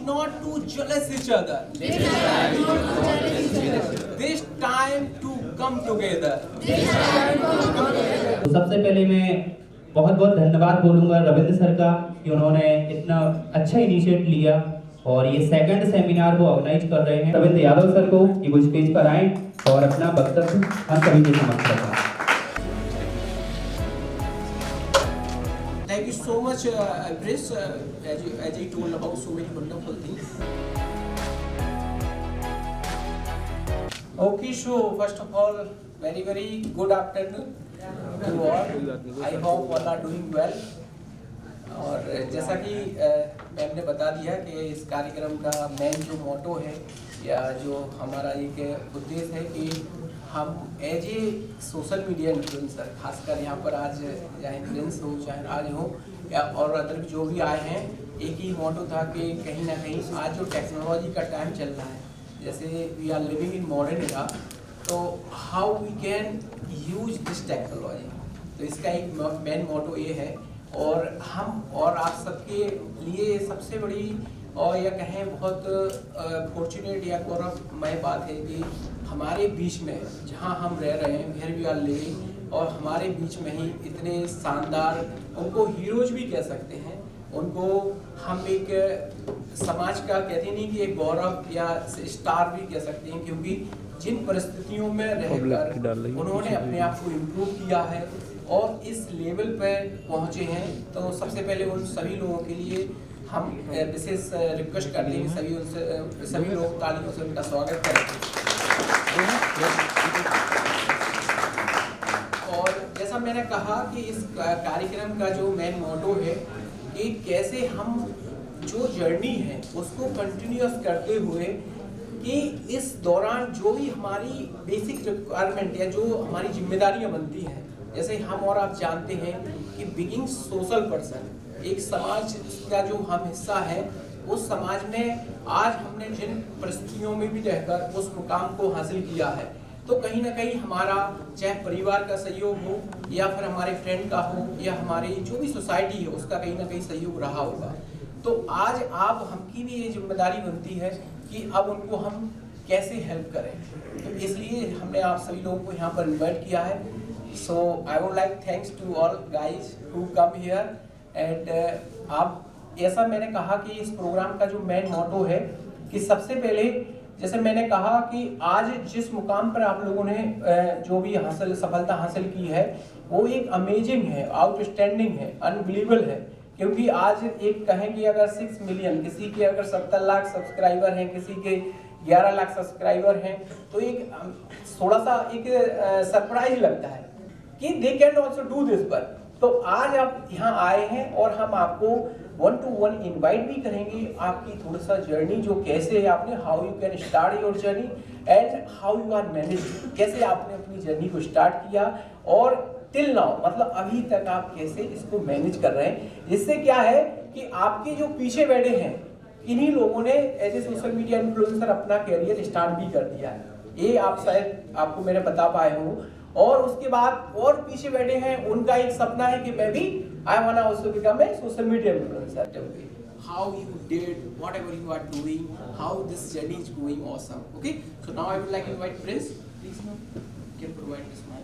not to jealous each other. This time to come together. तो सबसे पहले मैं बहुत बहुत धन्यवाद बोलूँगा रविंद्र सर का कि उन्होंने इतना अच्छा इनिशिएट लिया और ये सेकंड सेमिनार वो ऑर्गेनाइज कर रहे हैं। रविंद्र यादव सर को कि वो स्टेज पर आएं और अपना वक्तव्य हम सभी के समक्ष रखें। Thank you so much, Chris, as you told about so many wonderful things. Okay, so first of all, very good afternoon to all. I hope all are doing well. और जैसा कि मैम ने बता दिया कि इस कार्यक्रम का मेन जो मोटो है या जो हमारा एक उद्देश्य है कि हम as a social media influencer, खासकर यहाँ पर आज चाहे इन्फ्लुएंस हो चाहे राज हो या और अदर जो भी आए हैं, एक ही मोटो था कि कहीं ना कहीं आज जो टेक्नोलॉजी का टाइम चल रहा है, जैसे we are living in modern era, तो how we can use this technology. तो इसका एक मेन मोटो ये है और हम और आप सबके लिए सबसे बड़ी और या कहें बहुत फॉर्चुनेट या गौरवमय बात है कि हमारे बीच में जहां हम रह रहे हैं, वेयर वी आर लिविंग, और हमारे बीच में ही इतने शानदार, उनको हीरोज भी कह सकते हैं, उनको हम एक समाज का कहते नहीं कि एक गौरव या स्टार भी कह सकते हैं, क्योंकि जिन परिस्थितियों में रहकर उन्होंने अपने आप को इम्प्रूव किया है और इस लेवल पर पहुंचे हैं। तो सबसे पहले उन सभी लोगों के लिए हम विशेष रिक्वेस्ट करते हैं कि सभी लोग तालियों से उनका स्वागत करें। और जैसा मैंने कहा कि इस कार्यक्रम का जो मेन मोटो है कि कैसे हम जो जर्नी है उसको कंटिन्यूअस करते हुए कि इस दौरान जो भी हमारी बेसिक रिक्वायरमेंट या जो हमारी जिम्मेदारियां बनती हैं, जैसे हम और आप जानते हैं कि बीइंग सोशल पर्सन, एक समाज का जो हम हिस्सा है, उस समाज में आज हमने जिन परिस्थितियों में भी रहकर उस मुकाम को हासिल किया है, तो कहीं ना कहीं हमारा चाहे परिवार का सहयोग हो या फिर हमारे फ्रेंड का हो या हमारी जो भी सोसाइटी है उसका कहीं ना कहीं सहयोग रहा होगा। तो आज आप हमकी भी ये जिम्मेदारी बनती है कि अब उनको हम कैसे हेल्प करें। तो इसलिए हमने आप सभी लोगों को यहाँ पर इन्वाइट किया है। So I would like thanks to all guys who come here and आप ऐसा मैंने कहा कि इस प्रोग्राम का जो मेन मोटो है कि सबसे पहले जैसे मैंने कहा कि आज जिस मुकाम पर आप लोगों ने जो भी सफलता हासिल की है वो एक अमेजिंग है, आउटस्टैंडिंग है, अनबिलीवेबल है, क्योंकि आज एक कहें कि अगर 6 मिलियन, किसी के अगर 70 लाख सब्सक्राइबर हैं, किसी के 11 लाख सब्सक्राइबर हैं, तो एक थोड़ा सा एक सरप्राइज लगता है कि they can also do this work. तो आज आप यहाँ आए हैं और हम आपको 1-to-1 इनवाइट भी करेंगे, आपकी थोड़ा सा जर्नी जो कैसे है, आपने how you can start your journey and how you are manage, कैसे आपने अपनी जर्नी को स्टार्ट किया और टिल नाउ, मतलब अभी तक आप कैसे इसको मैनेज कर रहे हैं। इससे क्या है कि आपके जो पीछे बैठे हैं, इन्हीं लोगों ने as a social media influencer अपना कैरियर स्टार्ट भी कर दिया है, ये आप शायद आपको मैंने बता पाए हो। और उसके बाद और पीछे बैठे हैं, उनका एक सपना है कि मैं भी I want also become a social media influencer. How you did, whatever you are doing, how this journey is going awesome. Okay, so now I would like to invite Prince. Please, can provide this mic.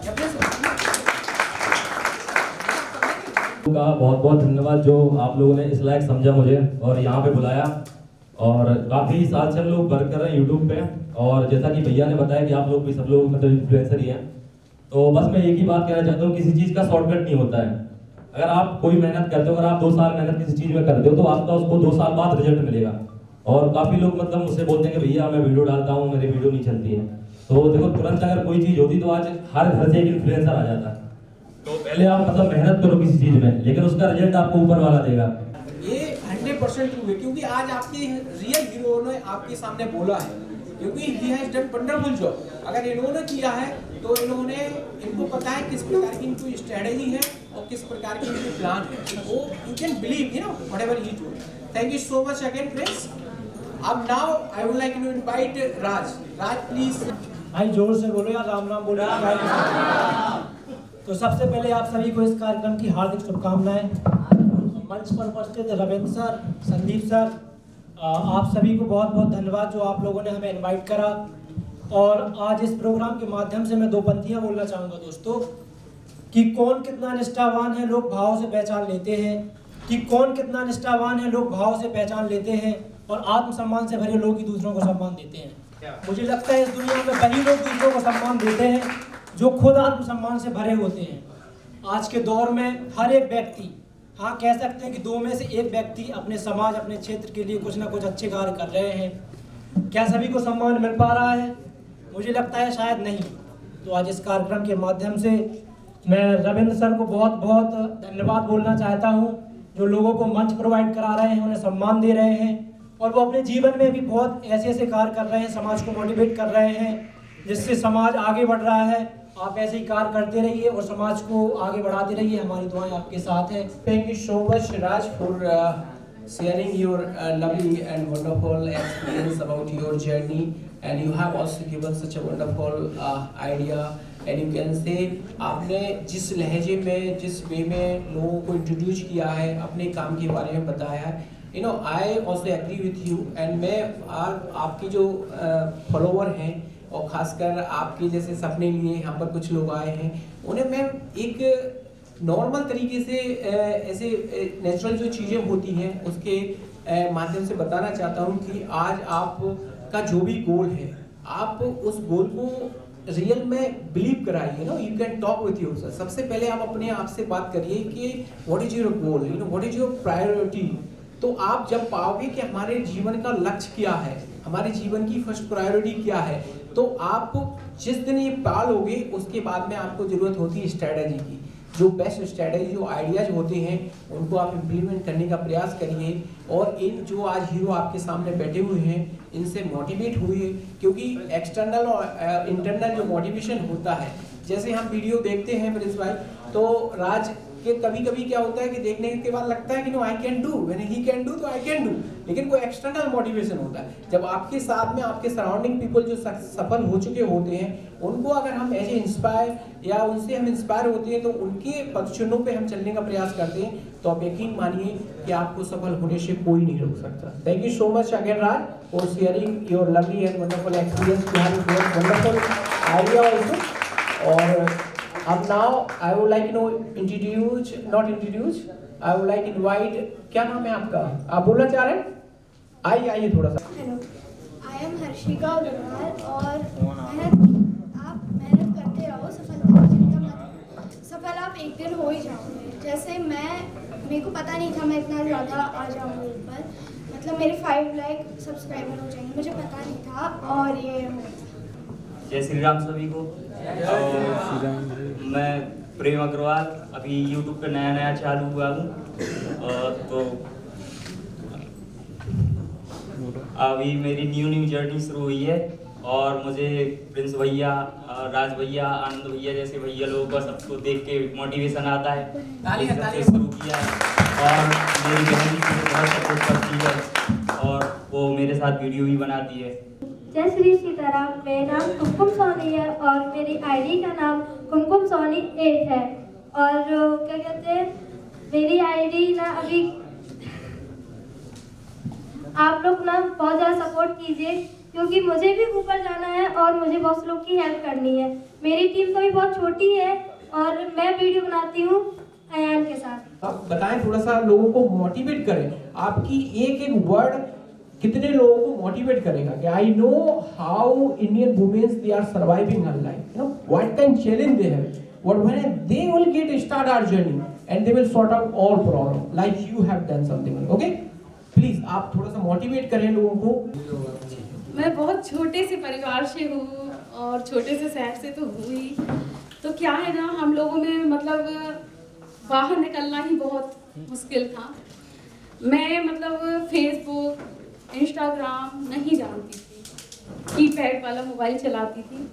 Yeah, please. का बहुत बहुत धन्यवाद जो आप लोगों ने इस लायक समझा मुझे और यहाँ पे बुलाया। और काफ़ी साल से हम लोग वर्क कर रहे हैं यूट्यूब पे, और जैसा कि भैया ने बताया कि आप लोग भी सब लोग मतलब इन्फ्लुएंसर ही हैं, तो बस मैं एक ही बात कहना चाहता हूँ, किसी चीज़ का शॉर्टकट नहीं होता है। अगर आप कोई मेहनत करते हो, अगर आप 2 साल मेहनत किसी चीज़ में करते हो तो आपका उसको 2 साल बाद रिजल्ट मिलेगा। और काफ़ी लोग मतलब मुझसे बोलते हैं कि भैया मैं वीडियो डालता हूँ, मेरी वीडियो नहीं चलती है। तो देखो, तुरंत अगर कोई चीज़ होती तो आज हर घर से एक इन्फ्लुएंसर आ जाता। तो पहले आप मतलब मेहनत करो किसी चीज़ में, लेकिन उसका रिजल्ट आपको ऊपर वाला देगा। ये 100% ट्रू है, क्योंकि आज आपके रियल हीरो ने आपके सामने बोला है, क्योंकि he has done wonderful job. अगर इन्होंने किया है तो इनको पता है किस प्रकार की इनकी स्ट्रेटेजी है और किस प्रकार की इनकी प्लान है। वो you can believe whatever he told. Thank you so much again friends. अब now I would like to invite Raj please. भाई जोर से बोलो यार, राम राम बोलो। तो सबसे पहले आप सभी को इस कार्यक्रम की हार्दिक शुभकामनाएं। मंच पर उपस्थित रविंद्र सर, संदीप सर, आप सभी को बहुत बहुत धन्यवाद जो आप लोगों ने हमें इनवाइट करा। और आज इस प्रोग्राम के माध्यम से मैं दो पंक्तियाँ बोलना चाहूँगा दोस्तों, कि कौन कितना निष्ठावान है लोग भाव से पहचान लेते हैं, कि कौन कितना निष्ठावान है लोग भाव से पहचान लेते हैं, और आत्मसम्मान से भरे लोग ही दूसरों को सम्मान देते हैं। मुझे लगता है इस दुनिया में वही लोग दूसरों को सम्मान देते हैं जो खुद आत्मसम्मान से भरे होते हैं। आज के दौर में हर एक व्यक्ति, हाँ कह सकते हैं कि दो में से एक व्यक्ति अपने समाज, अपने क्षेत्र के लिए कुछ ना कुछ अच्छे कार्य कर रहे हैं। क्या सभी को सम्मान मिल पा रहा है? मुझे लगता है शायद नहीं। तो आज इस कार्यक्रम के माध्यम से मैं रविंद्र सर को बहुत बहुत धन्यवाद बोलना चाहता हूँ, जो लोगों को मंच प्रोवाइड करा रहे हैं, उन्हें सम्मान दे रहे हैं, और वो अपने जीवन में भी बहुत ऐसे ऐसे कार्य कर रहे हैं, समाज को मोटिवेट कर रहे हैं, जिससे समाज आगे बढ़ रहा है। आप ऐसे ही कार्य करते रहिए और समाज को आगे बढ़ाते रहिए। हमारी दुआएं आपके साथ हैं। Thank you so much, Raj, for sharing your lovely and wonderful experience about your journey, and you have also given such a wonderful idea. And you can say आपने जिस लहजे में, जिस वे में लोगों को इंट्रोड्यूस किया है, अपने काम के बारे में बताया है, you know, I also agree with you. And मैं आपके जो फॉलोवर हैं और खासकर आपके जैसे सपने लिए यहाँ पर कुछ लोग आए हैं, उन्हें मैं एक नॉर्मल तरीके से ऐसे नेचुरल जो चीज़ें होती हैं उसके माध्यम से बताना चाहता हूँ कि आज आपका जो भी गोल है, आप उस गोल को रियल में बिलीव कराइए। No, you can talk with yourself. सबसे पहले आप अपने आप से बात करिए कि what is your goal, you know, what is your priority. तो आप जब पाओगे कि हमारे जीवन का लक्ष्य क्या है, हमारे जीवन की फर्स्ट प्रायोरिटी क्या है, तो आप जिस दिन ये पा लोगे उसके बाद में आपको ज़रूरत होती है स्ट्रैटेजी की। जो बेस्ट स्ट्रैटेजी, जो आइडियाज होते हैं, उनको आप इम्प्लीमेंट करने का प्रयास करिए। और इन जो आज हीरो आपके सामने बैठे हुए हैं, इनसे मोटिवेट हुए, क्योंकि एक्सटर्नल और इंटरनल जो मोटिवेशन होता है, जैसे हम वीडियो देखते हैं प्रिंस भाई, तो राज के कभी कभी क्या होता है कि देखने के बाद लगता है कि no I can do, when he can do तो आई कैन डू, लेकिन कोई एक्सटर्नल मोटिवेशन होता है। जब आपके साथ में आपके सराउंडिंग पीपल जो सफल हो चुके होते हैं, उनको अगर हम ऐसे इंस्पायर या उनसे हम इंस्पायर होते हैं तो उनके पदचिन्हों पे हम चलने का प्रयास करते हैं, तो आप यकीन मानिए कि आपको सफल होने से कोई नहीं रोक सकता। Thank you so much again Raj for sharing your lovely and wonderful experience, you have a wonderful idea also. और अब now I would like I would like invite, क्या नाम है आपका, आप बोलना चाह रहे हैं? आइए थोड़ा सा। Hello, I am Harshika Agarwal, और मेहनत करते रहो, सफलता की चिंता मत, सफल आप एक दिन हो ही जाओगे। जैसे मेरे को पता नहीं था मैं इतना ज़्यादा आ जाऊँगी ऊपर, मतलब मेरे 5 लाख सब्सक्राइबर हो जाएंगे, मुझे पता नहीं था, और ये जय श्री राम सभी को। मैं प्रेम अग्रवाल, अभी यूट्यूब पे नया चालू हुआ हूँ, तो अभी मेरी न्यू जर्नी शुरू हुई है, और मुझे प्रिंस भैया, राज भैया, आनंद भैया जैसे भैया लोगों का सबको देख के मोटिवेशन आता है, सबसे शुरू किया है। और मेरी बहन भी मुझे बहुत सपोर्ट करती है, और वो मेरे साथ वीडियो भी बनाती है। जय श्री सीताराम। मेरा नाम कुमकुम सोनी है और मेरी आईडी का नाम कुमकुम सोनी 8 है। और क्या कहते हैं, मेरी आईडी ना अभी आप लोग ना बहुत ज़्यादा सपोर्ट कीजिए, क्योंकि मुझे भी ऊपर जाना है और मुझे बहुत लोग की हेल्प करनी है। मेरी टीम तो भी बहुत छोटी है और मैं वीडियो बनाती हूँ अयान के साथ। आप बताएं, थोड़ा सा लोगों को मोटिवेट करें। आपकी एक वर्ड कितने लोगों को मोटिवेट करेगा कि I know how Indian womens they are surviving her life, you know what kind challenge they have, what when they will get start our journey and they will sort out all problem like you have done something. Okay, please आप थोड़ा सा motivate करें लोगों को। मैं बहुत छोटे से परिवार से हूँ और छोटे से शहर से तो हूँ ही, तो क्या है ना, हम लोगों में मतलब बाहर निकलना ही बहुत मुश्किल था। मैं मतलब फेसबुक, इंस्टाग्राम नहीं जानती थी, कीपैड वाला मोबाइल चलाती थी,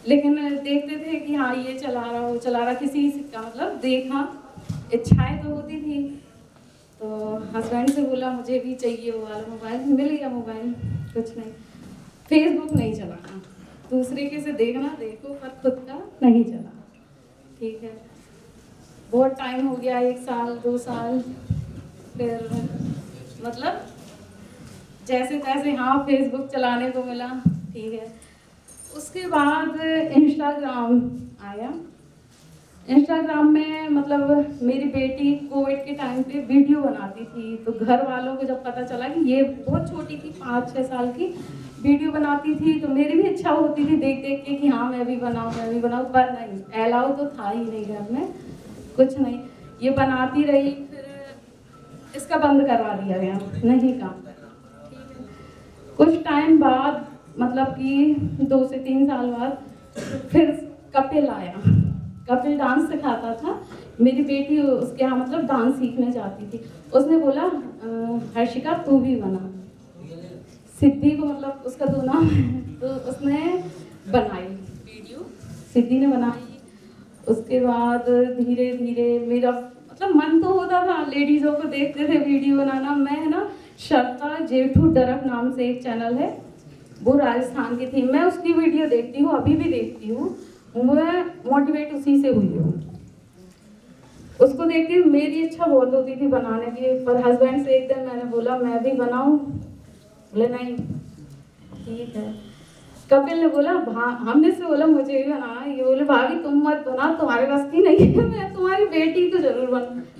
लेकिन देखते थे कि हाँ ये चला रहा, किसी का मतलब देखा, इच्छाएं तो होती थी। तो हस्बैंड से बोला मुझे भी चाहिए वो वाला मोबाइल, मिल गया मोबाइल, कुछ नहीं, फेसबुक नहीं चलाना, दूसरे के से देखना देखो पर खुद का नहीं चला। ठीक है, बहुत टाइम हो गया, 1 साल 2 साल, फिर मतलब जैसे तैसे हाँ फेसबुक चलाने को मिला, ठीक है। उसके बाद इंस्टाग्राम आया। इंस्टाग्राम में मतलब मेरी बेटी कोविड के टाइम पे वीडियो बनाती थी, तो घर वालों को जब पता चला कि ये बहुत छोटी थी 5-6 साल की, वीडियो बनाती थी, तो मेरी भी इच्छा होती थी देख देख के कि हाँ मैं भी बनाऊँ, पर नहीं, अलाउ तो था ही नहीं घर में, कुछ नहीं। ये बनाती रही, फिर इसका बंद करवा दिया गया, नहीं काम। कुछ टाइम बाद मतलब कि 2 से 3 साल बाद फिर कपिल आया। कपिल डांस सिखाता था, मेरी बेटी उसके यहाँ मतलब डांस सीखने जाती थी। उसने बोला हर्षिका तू भी बना। सिद्धि को मतलब उसका 2 नाम है, तो उसने बनाई वीडियो, सिद्धि ने बनाई। उसके बाद धीरे धीरे मेरा मतलब मन तो होता था, लेडीज़ों को देखते थे वीडियो बनाना। मैं ना श्रद्धा जेठू डरक नाम से एक चैनल है, वो राजस्थान की थी, मैं उसकी वीडियो देखती हूँ, अभी भी देखती हूँ। मैं मोटिवेट उसी से हुई हूँ। उसको देख के मेरी इच्छा बहुत होती थी बनाने की, पर हस्बैंड से एक दिन मैंने बोला मैं भी बनाऊँ, बोले नहीं ठीक है। कपिल ने बोला हमने से बोला मुझे भी बनाना, ये बोले भाभी तुम मत बना, तुम्हारे पास की नहीं है, मैं तुम्हारी बेटी तो जरूर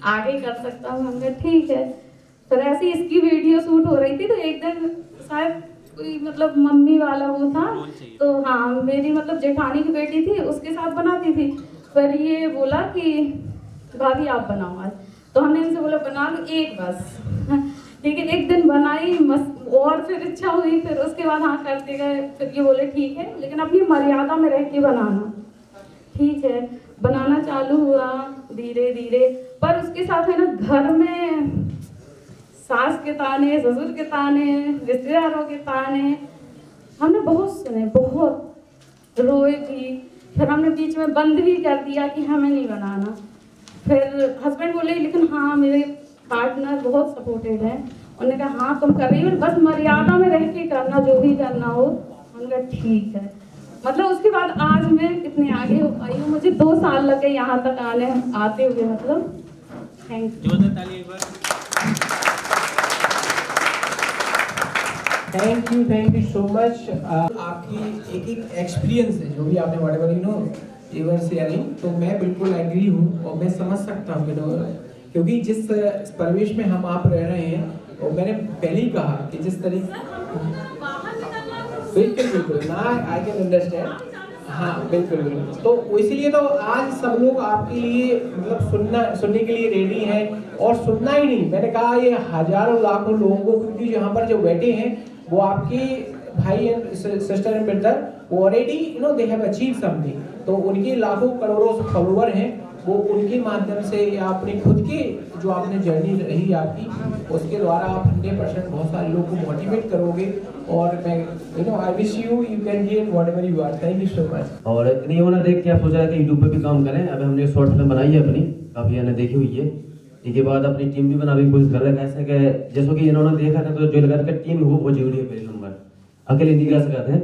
आगे कर सकता हूँ। हमने ठीक है। फिर ऐसी इसकी वीडियो शूट हो रही थी, तो एक दिन शायद कोई मतलब मम्मी वाला वो था, तो हाँ मेरी मतलब जेठानी की बेटी थी, उसके साथ बनाती थी। फिर ये बोला कि भाभी आप बनाओ आज, तो हमने इनसे बोला बना लो एक बस, ठीक है। एक दिन बनाई और फिर इच्छा हुई, फिर उसके बाद हाँ करते गए। फिर ये बोले ठीक है, लेकिन अपनी मर्यादा में रह के बनाना, ठीक है। बनाना चालू हुआ धीरे धीरे, पर उसके साथ है ना घर में सास के ताने, ससुर के ताने, रिश्तेदारों के ताने हमने बहुत सुने, बहुत रोए भी। फिर हमने बीच में बंद भी कर दिया कि हमें नहीं बनाना। फिर हस्बैंड बोले लेकिन हाँ मेरे पार्टनर बहुत सपोर्टेड है, उन्होंने कहा हाँ तुम कर रही हो, बस मर्यादा में रह के करना, जो भी करना हो। हमने कहा ठीक है। मतलब उसके बाद आज मैं कितने आगे हो पाई हूँ, मुझे 2 साल लगे यहाँ तक आते हुए, मतलब thank you. Thank you so much. आपकी एक एक्सपीरियंस है जो भी आपने whatever you know you are sharing, तो मैं बिल्कुल एग्री हूँ और मैं समझ सकता हूँ क्योंकि जिस परिवेश में हम आप रह रहे हैं, और मैंने पहले ही कहा कि जिस तरीके बिल्कुल ना आई कैन अंडरस्टैंड, हाँ बिल्कुल। तो इसलिए तो आज सब लोग आपके लिए मतलब सुनने के लिए रेडी हैं, और सुनना ही नहीं, मैंने कहा ये हजारों लाखों लोगों को, क्योंकि यहाँ पर जो बैठे हैं वो आपके भाई एंड सिस्टर एंड ब्रदर, वो already you know they have achieve something, तो उनके लाखों करोड़ों फॉलोअर हैं, वो उनके माध्यम से या अपने खुद के जो आपने जर्नी रही आपकी, उसके द्वारा आप 100% बहुत सारे लोगों को मोटिवेट करोगे। और मैं you know I wish you can get whatever you are. Thank you so much. और नहीं होना देख के आप सोचा है कि यूट्यूब पे भी काम करें। अब हमने शॉर्ट फिल्म बनाई है अपनी, काफ़ी मैंने देखी हुई है। इसके बाद अपनी टीम भी बनाने की कोशिश कर रहे हैं, कैसे कि जैसे कि इन्होंने देखा था, तो जो लगा का टीम वो बहुत जरूरी है मेरे नंबर, अकेले नहीं कर सकते हैं।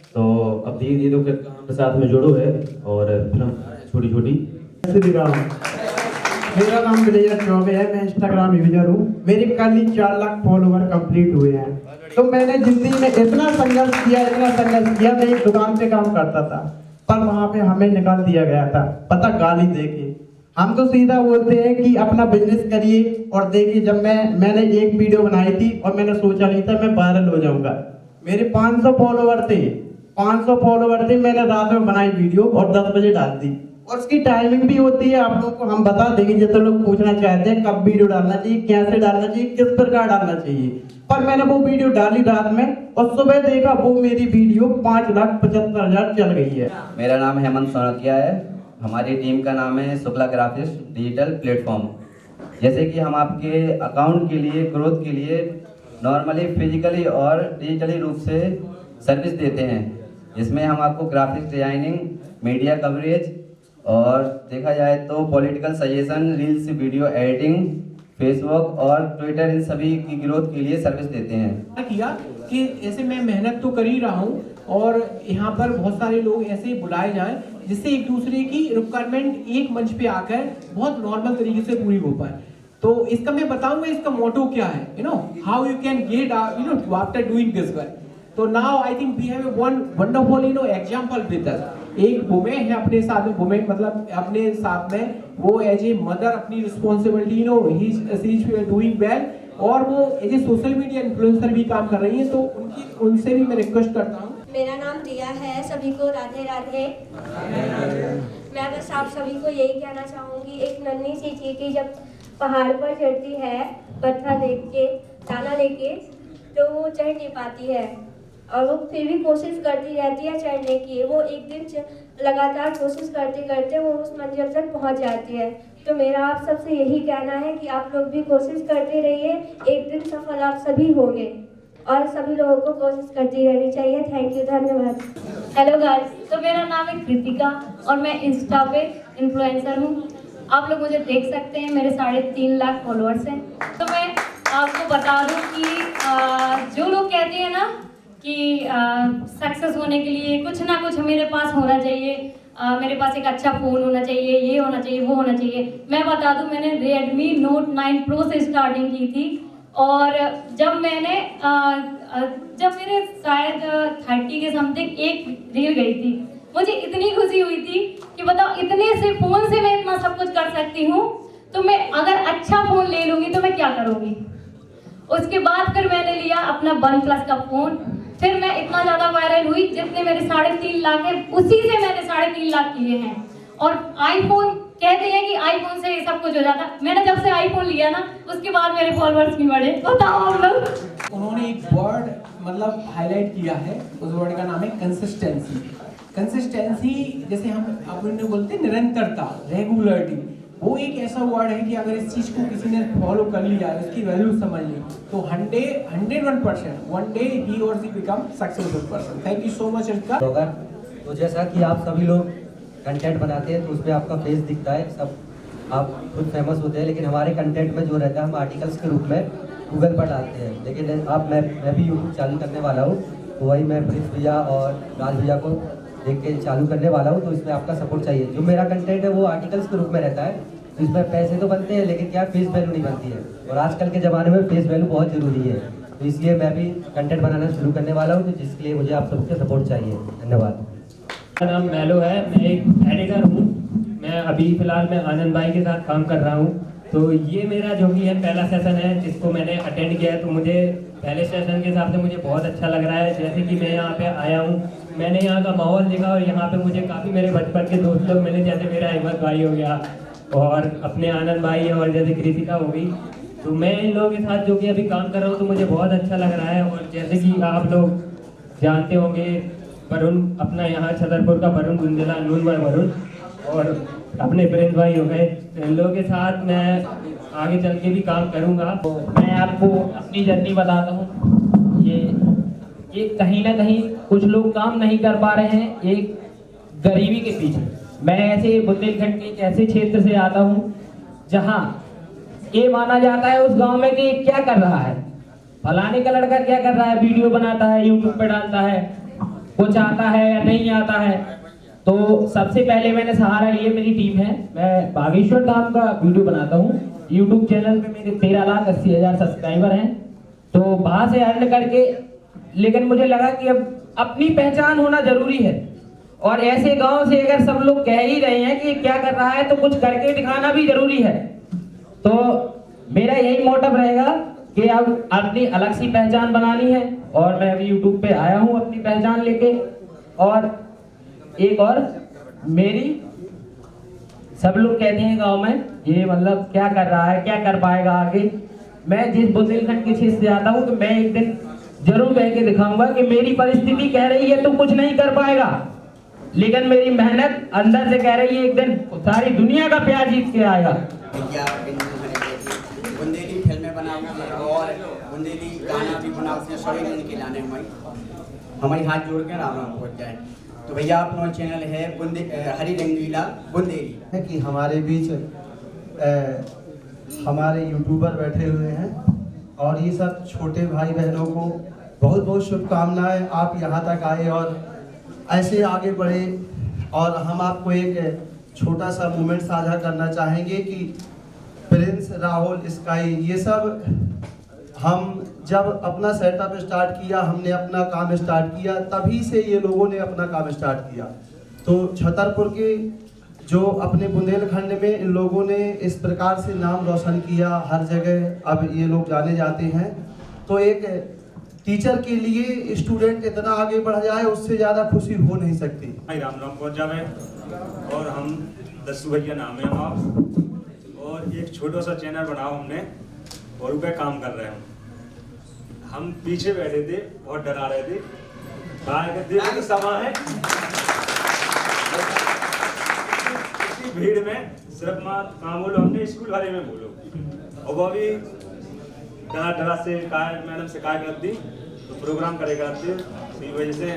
तो अब धीरे धीरे तो हम साथ में जुड़ो है और फिल्म छोटी छोटी। मेरा नाम विजय चौबे है, मैं इंस्टाग्राम यूजर हूँ। मेरे कल ही 4 लाख फॉलोवर कंप्लीट हुए हैं। तो मैंने जिंदगी में इतना संघर्ष किया। मैं एक दुकान पे काम करता था, पर वहाँ पे हमें निकाल दिया गया था, पता गाली देके। हम तो सीधा बोलते हैं कि अपना बिजनेस करिए। और देखिए जब मैंने एक वीडियो बनाई थी और मैंने सोचा नहीं था मैं वायरल हो जाऊंगा। मेरे 500 फॉलोवर थे, मैंने रात में बनाई वीडियो और 10 बजे डाल दी। और उसकी टाइमिंग भी होती है, आप लोगों को हम बता देंगे, जैसे लोग पूछना चाहते हैं कब वीडियो डालना चाहिए, कैसे डालना चाहिए, किस प्रकार डालना चाहिए। पर मैंने वो वीडियो डाली रात में और सुबह देखा वो मेरी वीडियो 5,75,000 चल गई है। मेरा नाम हेमंत सोनकिया है। हमारी टीम का नाम है शुक्ला ग्राफिक्स डिजिटल प्लेटफॉर्म। जैसे कि हम आपके अकाउंट के लिए, ग्रोथ के लिए नॉर्मली, फिजिकली और डिजिटली रूप से सर्विस देते हैं, जिसमें हम आपको ग्राफिक्स डिजाइनिंग, मीडिया कवरेज और देखा जाए तो political suggestion, reels, video editing, Facebook और ट्विटर, इन सभी की ग्रोथ के लिए सर्विस देते हैं। किया कि ऐसे मैं मेहनत तो कर ही रहा हूँ और यहाँ पर बहुत सारे लोग ऐसे बुलाए जाएं जिससे एक दूसरे की रिक्वायरमेंट एक मंच पे आकर बहुत नॉर्मल तरीके से पूरी हो पाए। तो इसका मैं बताऊंगा इसका मोटो क्या है, how you can get after doing this work. तो now I think we have one wonderful example with us. एक वुमेन है अपने साथ में, वुमेन मतलब अपने साथ में, वो एज ए मदर अपनी responsibility he is doing well, और वो as a social media influencer भी काम कर रही है। तो उनसे भी मैं रिक्वेस्ट करता हूँ। मेरा नाम रिया है, सभी को राधे राधे। मैं बस आप सभी को यही कहना चाहूँगी, एक नन्ही सी चींटी जब पहाड़ पर चढ़ती है पत्थर लेके, दाना लेके, तो वो चढ़ नहीं पाती है और वो फिर भी कोशिश करती रहती है चढ़ने की। वो एक दिन लगातार कोशिश करते करते वो उस मंजिल तक पहुंच जाती है। तो मेरा आप सबसे यही कहना है कि आप लोग भी कोशिश करते रहिए, एक दिन सफल आप सभी होंगे और सभी लोगों को कोशिश करती रहनी चाहिए। थैंक यू, धन्यवाद। हेलो गाइस, तो मेरा नाम है कृतिका और मैं इंस्टा पे इन्फ्लुएंसर हूँ। आप लोग मुझे देख सकते हैं, मेरे 3.5 लाख फॉलोअर्स हैं। तो मैं आपको बता दूँ कि जो लोग कहते हैं ना कि सक्सेस होने के लिए कुछ ना कुछ मेरे पास होना चाहिए, मेरे पास एक अच्छा फ़ोन होना चाहिए, ये होना चाहिए, वो होना चाहिए। मैं बता दूं, मैंने Redmi Note 9 Pro से स्टार्टिंग की थी और जब मेरे शायद 30 के समथिंग एक रील गई थी, मुझे इतनी खुशी हुई थी कि बताओ इतने से फ़ोन से मैं इतना सब कुछ कर सकती हूँ। तो मैं अगर अच्छा फ़ोन ले लूँगी तो मैं क्या करूँगी। उसके बाद फिर मैंने लिया अपना OnePlus का फ़ोन। फिर मैं इतना ज़्यादा वायरल हुई, जितने मेरे 3.5 लाख है उसी से मैंने 3.5 लाख किए हैं। और आईफोन कहते हैं कि आईफोन से सब कुछ हो जाता। मैंने जब से आईफोन लिया ना उसके बाद मेरे फॉलोअर्स भी बढ़े। बताओ आप लोग। उन्होंने एक वर्ड मतलब हाईलाइट किया है, उस वर्ड का नाम है कंसिस्टेंसी। कंसिस्टेंसी जैसे हम अपने बोलते हैं निरंतरता, रेगुलरिटी, वो एक ऐसा वर्ड है कि अगर इस चीज को किसी ने फॉलो कर लिया, इसकी वैल्यू समझ ली, तो 101% वन डे ही और she become successful person. Thank you so much Ritika. तो जैसा कि आप सभी लोग कंटेंट बनाते हैं तो उसमें आपका फेस दिखता है, सब आप खुद फेमस होते हैं, लेकिन हमारे कंटेंट में जो रहता है हम आर्टिकल्स के रूप में गूगल पर डालते हैं। लेकिन आप मैं भी यूट्यूब चालू करने वाला हूँ, तो वही मैं प्रिंस भैया और राज भैया को देख के चालू करने वाला हूँ। तो इसमें आपका सपोर्ट चाहिए। जो मेरा कंटेंट है वो आर्टिकल्स के रूप में रहता है, तो इसमें पैसे तो बनते हैं लेकिन क्या फेस वैल्यू नहीं बनती है, और आजकल के ज़माने में फेस वैल्यू बहुत ज़रूरी है। तो इसलिए मैं भी कंटेंट बनाना शुरू करने वाला हूँ, तो जिसके लिए मुझे आप सबके सपोर्ट चाहिए। धन्यवाद। मेरा नाम मैलो है, मैं एक एडिटर हूँ। मैं अभी फ़िलहाल मैं आनंद भाई के साथ काम कर रहा हूँ। तो ये मेरा जो भी है पहला सेशन है जिसको मैंने अटेंड किया है। तो मुझे पहले सेशन के हिसाब से मुझे बहुत अच्छा लग रहा है। जैसे कि मैं यहाँ पे आया हूँ, मैंने यहाँ का माहौल देखा और यहाँ पे मुझे काफ़ी मेरे बचपन के दोस्त लोग मिले, जैसे मेरा अहमद भाई हो गया और अपने आनंद भाई और जैसे कृतिका हो गई। तो मैं इन लोगों के साथ जो कि अभी काम कर रहा हूँ तो मुझे बहुत अच्छा लग रहा है। और जैसे कि आप लोग जानते होंगे वरुण, अपना यहाँ छतरपुर का वरुण गुंजला, नूनवर वरुण, और अपने प्रिंस भाई हो गए। तो इन लोगों के साथ मैं आगे चल के भी काम करूँगा। तो मैं आपको अपनी जर्नी बताता हूँ। ये कहीं ना कहीं कुछ लोग काम नहीं कर पा रहे हैं एक गरीबी के पीछे। मैं ऐसे बुंदेलखंड के एक ऐसे क्षेत्र से आता हूँ जहाँ ये माना जाता है उस गांव में कि क्या कर रहा है, फलाने का लड़का क्या कर रहा है, वीडियो बनाता है, यूट्यूब पे डालता है, कुछ आता है या नहीं आता है। तो सबसे पहले मैंने सहारा लिए, मेरी टीम है, मैं बागेश्वर धाम का वीडियो बनाता हूँ। यूट्यूब चैनल पे मेरे 13,80,000 सब्सक्राइबर हैं। तो वहाँ से अर्न करके, लेकिन मुझे लगा कि अब अपनी पहचान होना जरूरी है। और ऐसे गांव से अगर सब लोग कह ही रहे हैं कि क्या कर रहा है तो कुछ करके दिखाना भी जरूरी है। तो मेरा यही मोटिव रहेगा कि अब अपनी अलग सी पहचान बनानी है। और मैं अभी यूट्यूब पे आया हूँ अपनी पहचान लेके। और एक और मेरी, सब लोग कहते हैं गांव में ये मतलब क्या कर रहा है, क्या कर पाएगा आगे। मैं जिस बुंदेलखंड के क्षेत्र से आता हूँ तो मैं एक दिन जरूर कह के दिखाऊंगा कि मेरी परिस्थिति कह रही है तो कुछ नहीं कर पाएगा, लेकिन मेरी मेहनत अंदर से कह रही है एक दिन सारी दुनिया का प्यार जीत के आएगा। बुंदेली फिल्में बनाऊंगी और बुंदेली गाना भी बनाऊंगी, सभी दिन के लाने हमारी हाथ जोड़ कर राम राम पहुँच जाए। तो भैया अपना चैनल है हरी रंगीला बुंदेली है कि हमारे बीच हमारे यूट्यूबर बैठे हुए हैं और ये सब छोटे भाई बहनों को बहुत बहुत शुभकामनाएं। आप यहाँ तक आए और ऐसे आगे बढ़े। और हम आपको एक छोटा सा मोमेंट साझा करना चाहेंगे कि प्रिंस, राहुल, स्काई, ये सब हम जब अपना सेटअप स्टार्ट किया, हमने अपना काम स्टार्ट किया, तभी से ये लोगों ने अपना काम स्टार्ट किया। तो छतरपुर के जो अपने बुंदेलखंड में इन लोगों ने इस प्रकार से नाम रोशन किया, हर जगह अब ये लोग जाने जाते हैं। तो एक टीचर के लिए स्टूडेंट इतना आगे बढ़ जाए, उससे ज़्यादा खुशी हो नहीं सकती। राम राम पहुँच जावे और हम दस्सू भैया नाम है आप, और एक छोटा सा चैनल बनाओ हमने और ऊपर काम कर रहे हैं। हम पीछे बैठे थे, बहुत डरा रहे थे, देखो समा है इसी भीड़ में सिर्फ काम बोलो, हमने स्कूल वाले में बोलो, और वो भी डरा से मैडम शिकायत कर दी, तो प्रोग्राम करे करते, इसी वजह से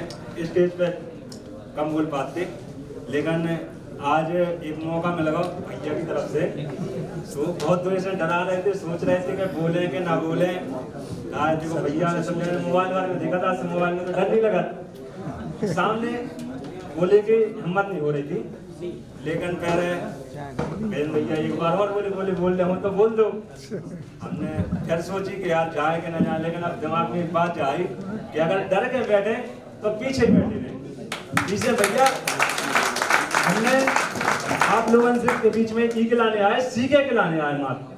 स्टेज पे कम बोल पाते। लेकिन आज एक मौका मिल लगा भैया की तरफ से, तो बहुत दूर से डरा रहे थे, सोच रहे थे कि बोले कि ना बोले। आज देखो भैया ने समझा, मोबाइल वाले में देखा था, मोबाइल में तो डर नहीं लगा, सामने बोले की हिम्मत नहीं हो रही थी, लेकिन कह रहे बहन भैया एक बार और बोल रहे हो तो बोल दो। हमने फिर सोची कि यार जाए कि ना जाए, लेकिन अब दिमाग में एक बात आई कि अगर डर के बैठे तो पीछे बैठे रहे। पीछे भैया हमने आप लोगों से के बीच में ई के लाने आए, सीखे के लाने आए मात्र।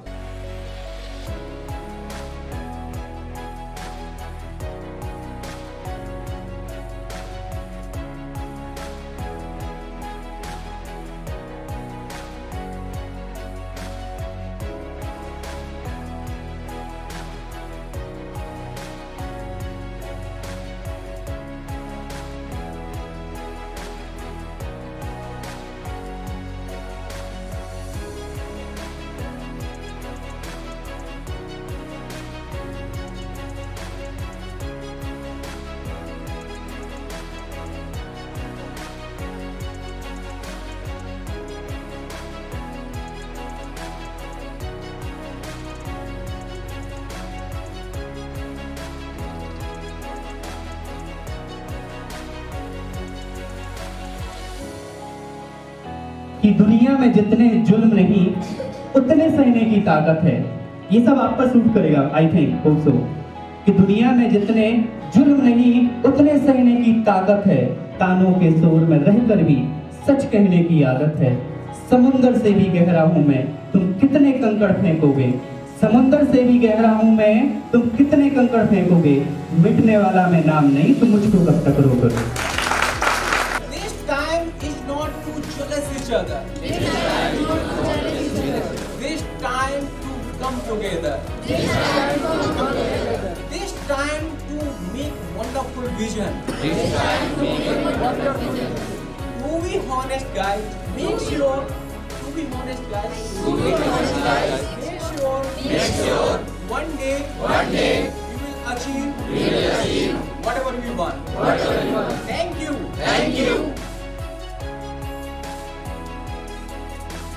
कि दुनिया में जितने जुल्म नहीं उतने सहने की ताकत है। ये सब आप पर सूट करेगा, आई थिंक होप सो। कि दुनिया में जितने जुल्म नहीं उतने सहने की ताकत है। तानों के शोर में रहकर भी सच कहने की आदत है। समुंदर से भी गहरा हूं मैं, तुम कितने कंकड़ फेंकोगे। समुंदर से भी गहरा हूं मैं, तुम कितने कंकड़ फेंकोगे। मिटने वाला मैं नाम नहीं, तुम मुझको कब तक रोकोगे। other. This time to come together. This time to make wonderful vision. To be honest guys, make sure one day we will achieve whatever we want. Thank you.